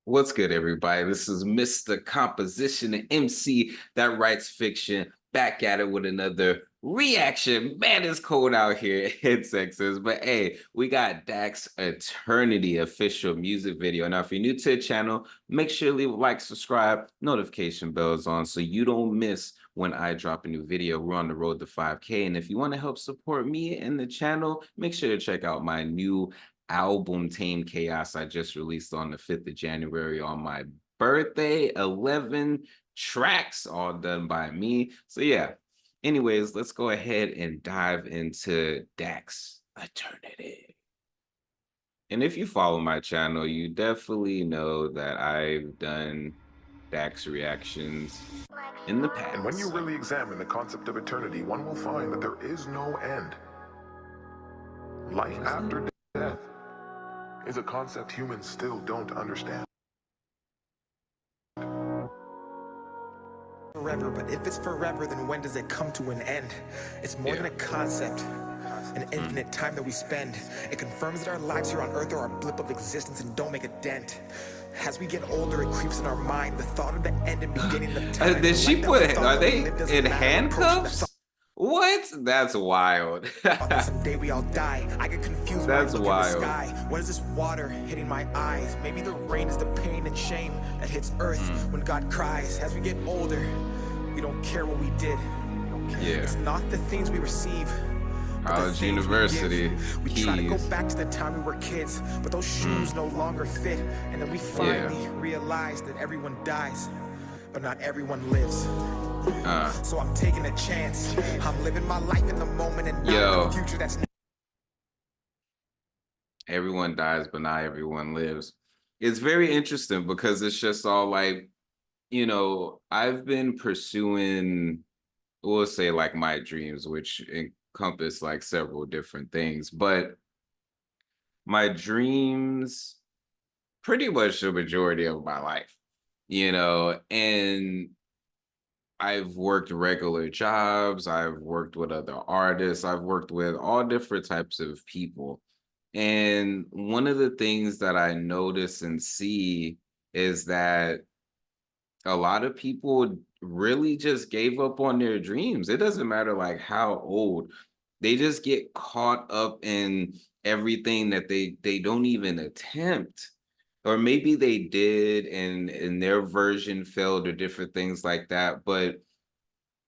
What's good, everybody? This is Mr. Composition and MC that writes fiction, back at it with another reaction. Man, it's cold out here in Texas. But hey, we got Dax Eternity official music video. Now, if you're new to the channel, make sure to leave a like, subscribe, notification bells on so you don't miss when I drop a new video. We're on the road to 5K. And if you want to help support me and the channel, make sure to check out my new album Tame Chaos I just released on the 5th of January on my birthday. 11 tracks all done by me. So yeah, anyways, let's go ahead and dive into Dax Eternity. And if you follow my channel, you definitely know that I've done Dax reactions in the past. And when you really examine the concept of eternity, one will find that there is no end. Life after death is a concept humans still don't understand. Forever, but if it's forever, then when does it come to an end? It's more than a concept, an infinite time that we spend. It confirms that our lives here on earth are a blip of existence and don't make a dent. As we get older, it creeps in our mind the thought of the end and beginning of time. Did she put, are they in handcuffs? What? That's wild. Someday we all die. I get confused. That's when I look wild. At the sky. What is this water hitting my eyes? Maybe the rain is the pain and shame that hits earth when God cries. As we get older, we don't care what we did. Yeah. It's not the things we receive. College University. We try to go back to the time we were kids, but those shoes no longer fit. And then we finally realize that everyone dies, but not everyone lives. So I'm taking a chance. I'm living my life in the moment and not in the future that's everyone dies, but not everyone lives. It's very interesting because it's just all like, you know, I've been pursuing, we'll say like my dreams, which encompass like several different things, but my dreams pretty much the majority of my life, you know, and I've worked regular jobs, I've worked with other artists, I've worked with all different types of people. And one of the things that I notice and see is that a lot of people really just gave up on their dreams. It doesn't matter like how old. They just get caught up in everything that they don't even attempt. Or maybe they did and their version failed or different things like that. But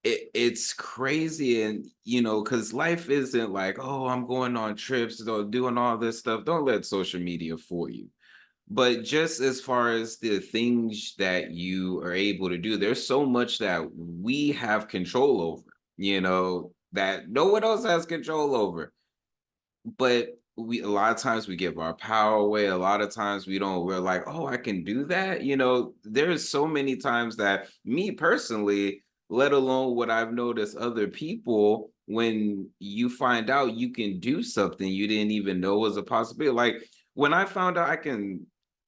it's crazy. And you know, because life isn't like, oh, I'm going on trips or doing all this stuff. Don't let social media fool you. But just as far as the things that you are able to do, there's so much that we have control over, you know, that no one else has control over. But a lot of times we give our power away. A lot of times we're like, oh, I can do that. You know, there's so many times that me personally, let alone what I've noticed other people, when you find out you can do something you didn't even know was a possibility. Like when I found out I can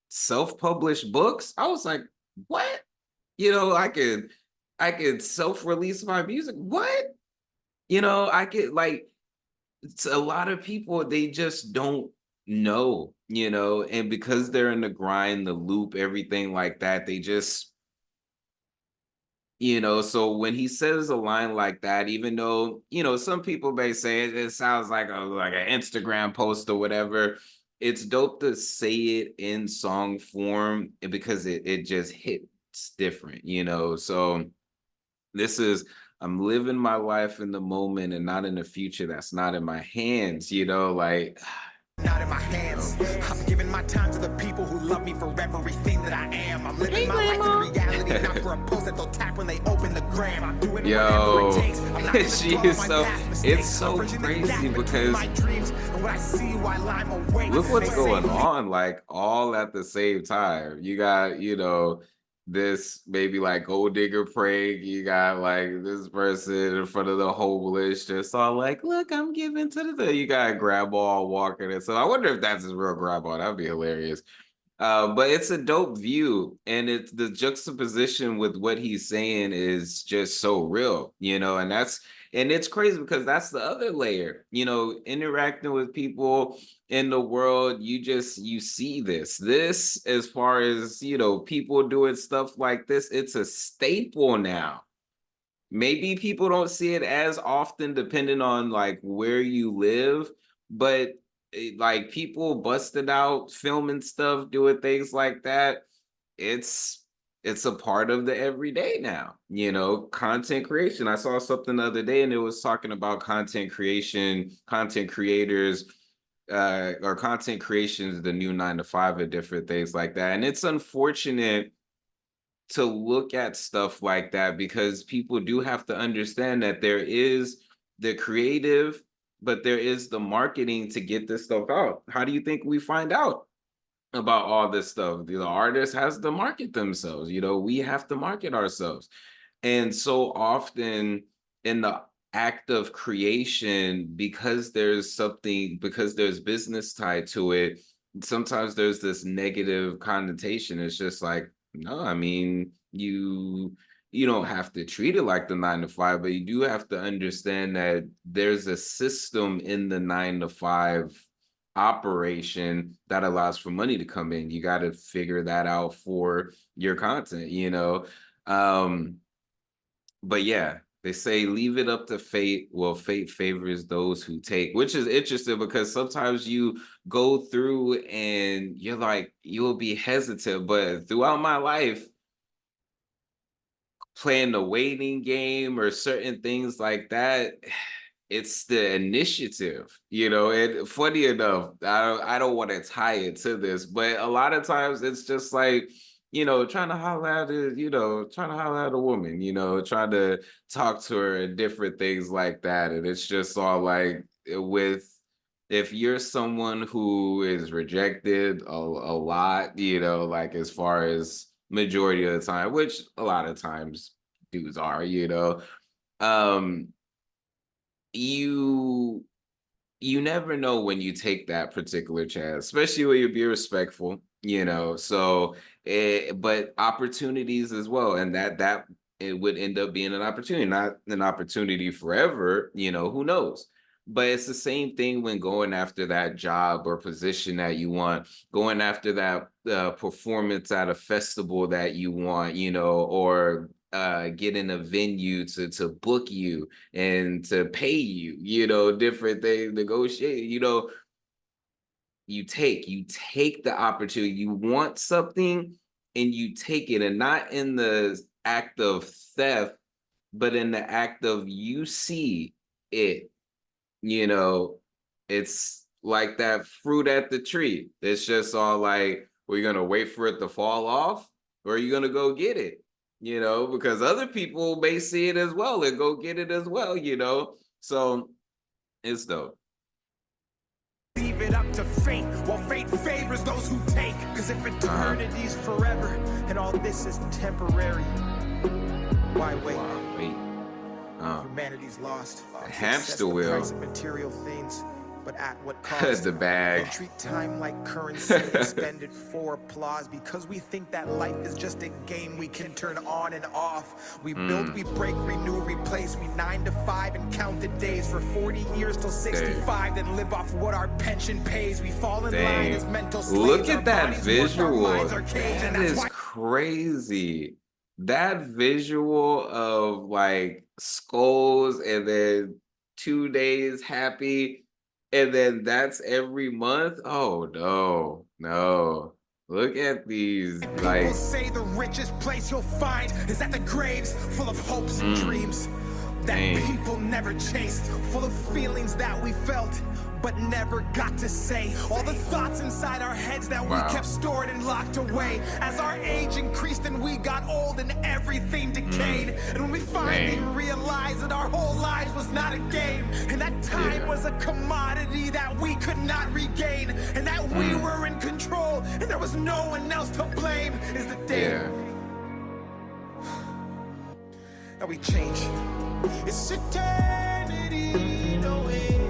self-publish books, I was like, what? You know, I could self-release my music. What? You know, I could like, it's a lot of people, they just don't know, you know, and because they're in the grind, the loop, everything like that, they just, you know, so when he says a line like that, even though, you know, some people may say it sounds like an Instagram post or whatever, it's dope to say it in song form because it just hits different, you know. So this is, I'm living my life in the moment and not in the future that's not in my hands, you know, like not in my hands. I'm giving my time to the people who love me for everything that I am. I'm living my life in reality, not for a post that they'll tap when they open the gram. I'm doing whatever it takes. I'm not she is so, it's so crazy because look what's going on, like all at the same time. You got, you know, this maybe like gold digger praying, you got like this person in front of the homeless just all like, look, I'm giving to the, you got grandma walking. And so I wonder if that's his real grandma. That'd be hilarious. But it's a dope view, and it's the juxtaposition with what he's saying is just so real, you know, and And it's crazy because that's the other layer, interacting with people in the world. You see this as far as, people doing stuff like this, it's a staple now. Maybe people don't see it as often depending on like where you live, but like people busted out filming stuff, doing things like that. It's a part of the everyday now, content creation. I saw something the other day and it was talking about content creation, content creators, or content creation is the new 9 to 5 and different things like that. And it's unfortunate to look at stuff like that because people do have to understand that there is the creative, but there is the marketing to get this stuff out. How do you think we find out about all this stuff? The artist has to market themselves. We have to market ourselves. And so often in the act of creation, because there's business tied to it, sometimes there's this negative connotation. It's just like, no, I mean, you don't have to treat it like the 9 to 5, but you do have to understand that there's a system in the 9 to 5 operation that allows for money to come in. You got to figure that out for your content, but yeah, they say leave it up to fate. Well, fate favors those who take, which is interesting because sometimes you go through and you're like, you'll be hesitant, but throughout my life, playing the waiting game or certain things like that, it's the initiative, and funny enough, I don't want to tie it to this, but a lot of times it's just like, trying to holler at a woman, trying to talk to her and different things like that. And it's just all like if you're someone who is rejected a lot, like as far as majority of the time, which a lot of times dudes are, you never know when you take that particular chance, especially when you be respectful, so but opportunities as well, and that it would end up being an opportunity, not an opportunity forever, who knows. But it's the same thing when going after that job or position that you want, going after that performance at a festival that you want, or getting a venue to book you and to pay you, different things, negotiate, you take the opportunity. You want something and you take it, and not in the act of theft, but in the act of you see it, it's like that fruit at the tree. It's just all like, we're gonna wait for it to fall off, or are you gonna go get it? Because other people may see it as well and go get it as well, so it's dope. Leave it up to fate, while fate favors those who take. Because if eternity's forever and all this is temporary, why wait? Humanity's lost. The hamster wheel. The price of material things, but at what cost? The bag. We treat time like currency and spend it for applause because we think that life is just a game we can turn on and off. We build, we break, renew, replace. We 9 to 5 and count the days for 40 years till 65, then live off what our pension pays. We fall in line as mental slaves. Look at Our that bodies work, our visual. minds are caged, and That that's is why crazy. That visual of like skulls and then 2 days happy, and then that's every month. Oh no. Look at these, like, people say the richest place you'll find is at the graves full of hopes and dreams that people never chased, full of feelings that we felt but never got to say. All the thoughts inside our heads that we kept stored and locked away. As our age increased and we got old and everything decayed. And when we finally realized that our whole lives was not a game, and that time was a commodity that we could not regain, and that we were in control and there was no one else to blame, is the day that we change. It's eternity, no way.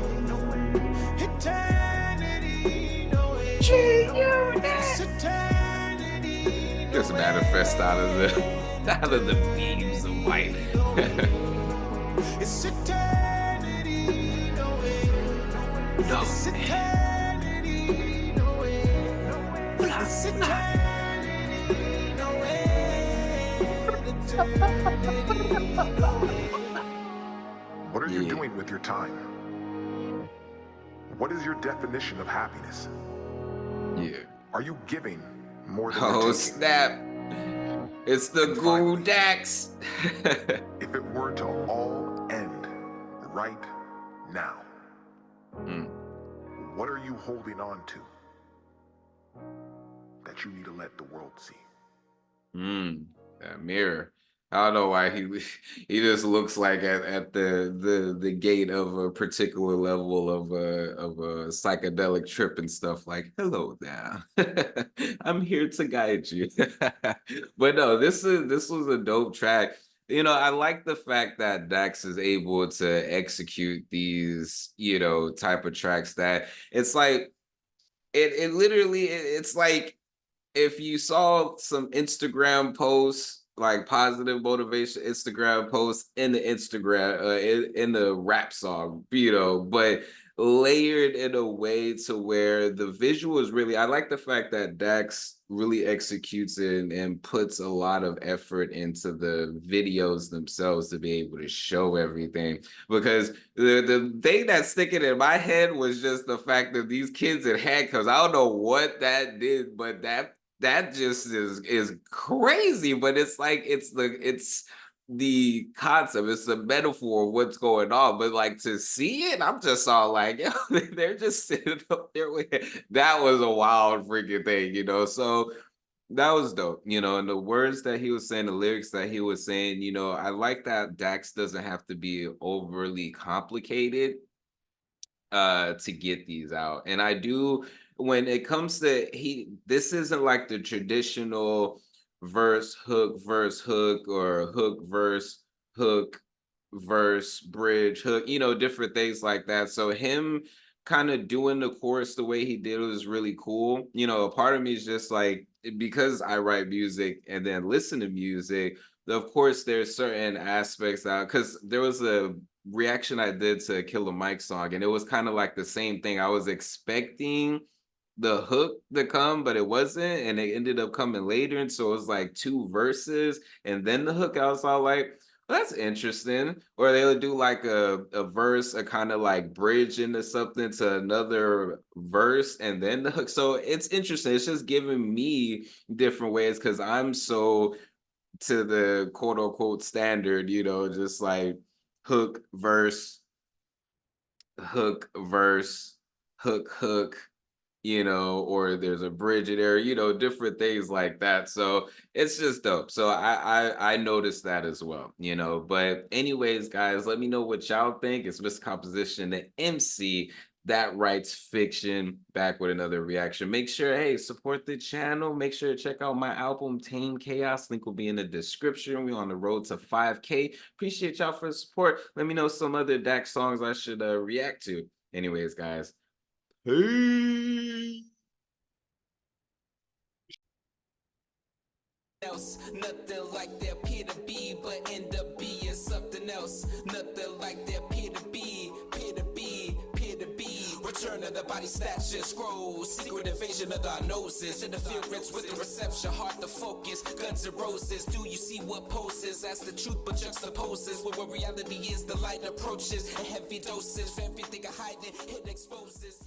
Eternity, no way. Eternity, just manifest out of the beams of white. It's eternity, no way. No, It's man. eternity, no way. It's eternity, no way. Eternity, no way. What are you Yeah. doing with your time? What is your definition of happiness? Yeah. Are you giving more than you're Oh, taking? snap. It's the And Goo finally, Dax. If it were to all end right now, Mm. what are you holding on to that you need to let the world see? That mirror. I don't know why he just looks like at the gate of a particular level of a psychedelic trip and stuff like, hello there. I'm here to guide you. But no, this was a dope track. You know, I like the fact that Dax is able to execute these, you know, type of tracks that it's like it literally it's like if you saw some Instagram posts, like positive motivation Instagram posts in the Instagram in the rap song, you know, but layered in a way to where the visual is really, I like the fact that Dax really executes it and puts a lot of effort into the videos themselves to be able to show everything, because the thing that's sticking in my head was just the fact that these kids in handcuffs. I don't know what that did, but that just is crazy. But it's like it's the concept, it's the metaphor of what's going on. But like to see it, I'm just all like, yo, they're just sitting up there with it. That was a wild freaking thing, you know. So that was dope, you know, and the words that he was saying, the lyrics that he was saying, you know, I like that Dax doesn't have to be overly complicated to get these out. And I do, when it comes to this isn't like the traditional verse hook or hook verse bridge hook, you know, different things like that. So him kind of doing the chorus the way he did was really cool. You know, a part of me is just like, because I write music and then listen to music, of course there's certain aspects that, because there was a reaction I did to Killer Mike song, and it was kind of like the same thing. I was expecting the hook to come, but it wasn't, and it ended up coming later. And so it was like two verses and then the hook. I was all like, well, that's interesting. Or they would do like a verse, a kind of like bridge into something to another verse, and then the hook. So it's interesting. It's just giving me different ways because I'm so to the quote unquote standard, you know, just like hook, verse, hook, verse, hook, you know, or there's a bridge in there, you know, different things like that. So it's just dope. So I noticed that as well, you know. But anyways, guys, let me know what y'all think. It's Mr. Composition, the MC that writes fiction, back with another reaction. Make sure, hey, support the channel. Make sure to check out my album Tame Chaos. Link will be in the description. We're on the road to 5K. Appreciate y'all for the support. Let me know some other Dax songs I should react to. Anyways, guys, peace. Else. Nothing like their peer to be, but end up being something else. Nothing like their peer to be, peer to be, peer to be. Return of the body snatcher scrolls, secret invasion of the gnosis, interference with the reception, hard to focus, guns and roses. Do you see what poses? That's the truth, but juxtaposes where reality is the light approaches, and heavy doses for everything I hide it exposes.